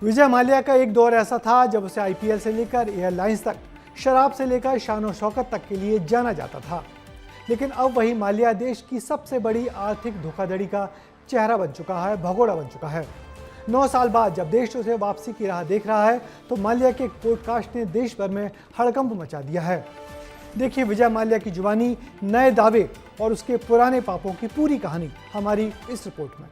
विजय माल्या का एक दौर ऐसा था जब उसे आईपीएल से लेकर एयरलाइंस तक, शराब से लेकर शान शौकत तक के लिए जाना जाता था। लेकिन अब वही माल्या देश की सबसे बड़ी आर्थिक धोखाधड़ी का चेहरा बन चुका है, भगोड़ा बन चुका है। 9 साल बाद जब देश उसे वापसी की राह देख रहा है तो माल्या के पॉडकास्ट ने देश भर में हड़कंप मचा दिया है। देखिए विजय माल्या की जुबानी, नए दावे और उसके पुराने पापों की पूरी कहानी हमारी इस रिपोर्ट में।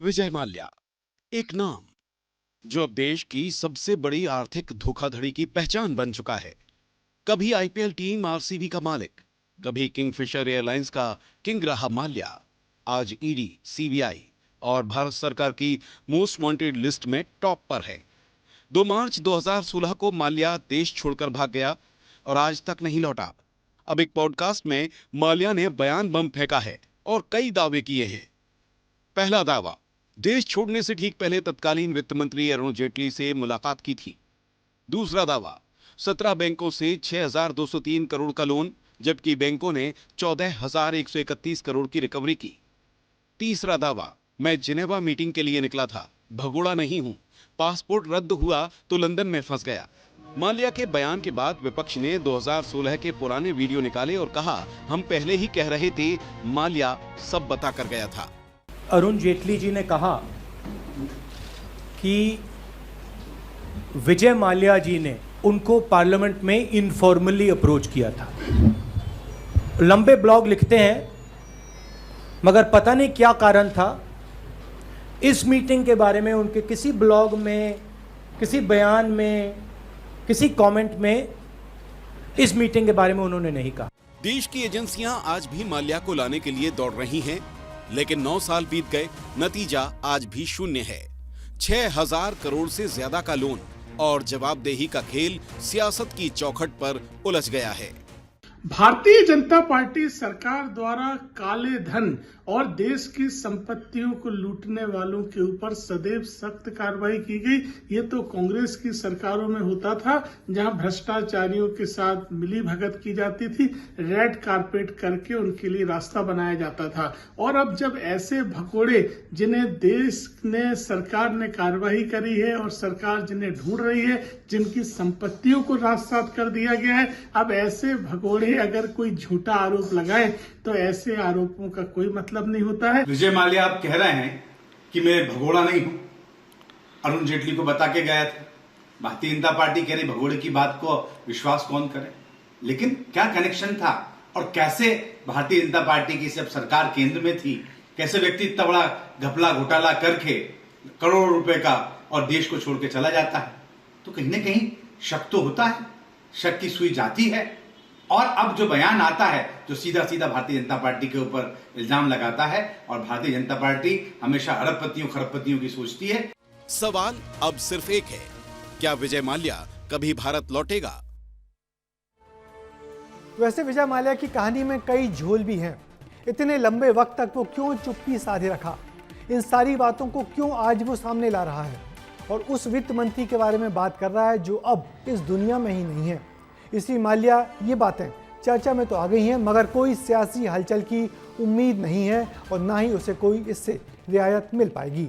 विजय माल्या, एक नाम जो अब देश की सबसे बड़ी आर्थिक धोखाधड़ी की पहचान बन चुका है। कभी आईपीएल टीम आरसीबी का मालिक, कभी किंगफिशर एयरलाइंस का किंग रहा माल्या, आज ईडी, सीबीआई और भारत सरकार की मोस्ट वांटेड लिस्ट में टॉप पर है। 2 मार्च 2016 को माल्या देश छोड़कर भाग गया और आज तक नहीं लौटा। अब एक पॉडकास्ट में माल्या ने बयान बम फेंका है और कई दावे किए हैं। पहला दावा, देश छोड़ने से ठीक पहले तत्कालीन वित्त मंत्री अरुण जेटली से मुलाकात की थी। दूसरा दावा, 17 बैंकों से 6,203 करोड़ का लोन, जबकि बैंकों ने 14,131 करोड़ की रिकवरी की। तीसरा दावा, मैं जिनेवा मीटिंग के लिए निकला था, भगोड़ा नहीं हूं, पासपोर्ट रद्द हुआ तो लंदन में फंस गया। माल्या के बयान के बाद विपक्ष ने 2016 के पुराने वीडियो निकाले और कहा, हम पहले ही कह रहे थे, माल्या सब बता कर गया था। अरुण जेटली जी ने कहा कि विजय माल्या जी ने उनको पार्लियामेंट में इनफॉर्मली अप्रोच किया था। लंबे ब्लॉग लिखते हैं, मगर पता नहीं क्या कारण था, इस मीटिंग के बारे में उनके किसी ब्लॉग में, किसी बयान में, किसी कमेंट में इस मीटिंग के बारे में उन्होंने नहीं कहा। देश की एजेंसियां आज भी माल्या को लाने के लिए दौड़ रही हैं, लेकिन 9 साल बीत गए, नतीजा आज भी शून्य है। 6,000 करोड़ से ज्यादा का लोन और जवाबदेही का खेल सियासत की चौखट पर उलझ गया है। भारतीय जनता पार्टी सरकार द्वारा काले धन और देश की संपत्तियों को लूटने वालों के ऊपर सदैव सख्त कार्रवाई की गई। ये तो कांग्रेस की सरकारों में होता था, जहां भ्रष्टाचारियों के साथ मिली भगत की जाती थी, रेड कारपेट करके उनके लिए रास्ता बनाया जाता था। और अब जब ऐसे भगोड़े, जिन्हें देश ने, सरकार ने कार्रवाई करी है और सरकार जिन्हें ढूंढ रही है, जिनकी संपत्तियों को रास्तात कर दिया गया है, अब ऐसे भगोड़े अगर कोई झूठा आरोप लगाए तो ऐसे आरोपों का कोई मतलब नहीं होता है। विजय माल्या आप कह रहे हैं कि मैं भगोड़ा नहीं हूं, अरुण जेटली को बता के गया था। भारतीय जनता पार्टी कह रही भगोड़े की बात को विश्वास कौन करे। लेकिन क्या कनेक्शन था और कैसे भारतीय जनता पार्टी की जब सरकार केंद्र में थी, कैसे व्यक्ति इतना बड़ा घपला घोटाला करके करोड़ों रुपए का और देश को छोड़ के चला जाता है। तो कहीं ना कहीं शक तो होता है, शक की सुई जाती है। और अब जो बयान आता है जो सीधा सीधा भारतीय जनता पार्टी के ऊपर इल्जाम लगाता है, और भारतीय जनता पार्टी हमेशा अरबपतियों खरबपतियों की सोचती है। सवाल अब सिर्फ एक है, क्या विजय माल्या कभी भारत लौटेगा? वैसे विजय माल्या की कहानी में कई झोल भी हैं। इतने लंबे वक्त तक वो क्यों चुप्पी साधे रखा, इन सारी बातों को क्यों आज वो सामने ला रहा है और उस वित्त मंत्री के बारे में बात कर रहा है जो अब इस दुनिया में ही नहीं है। इसी माल्या ये बातें चर्चा में तो आ गई हैं, मगर कोई सियासी हलचल की उम्मीद नहीं है और ना ही उसे कोई इससे रियायत मिल पाएगी।